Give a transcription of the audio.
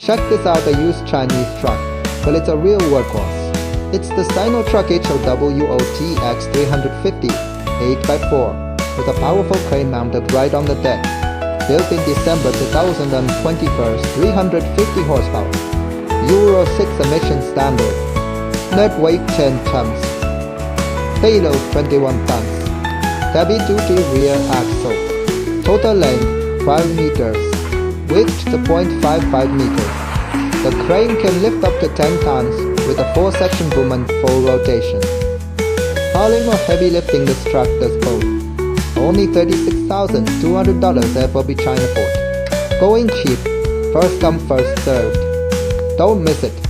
Check this out, a used Chinese truck. Well, it's a real workhorse. It's the Sinotruk HOWO TX350 8x4 with a powerful crane mounted right on the deck. Built in December 2021, 350 horsepower. Euro 6 emission standard. Net weight 10 tons. Payload 21 tons. Heavy-duty rear axle. Total length 12 meters. Width to 0.55 meters. The crane can lift up to 10 tons with a 4-section boom and full rotation. Hauling or heavy lifting, this truck does both. Only $36,200 FOB China port. Going cheap. First come, first served. Don't miss it.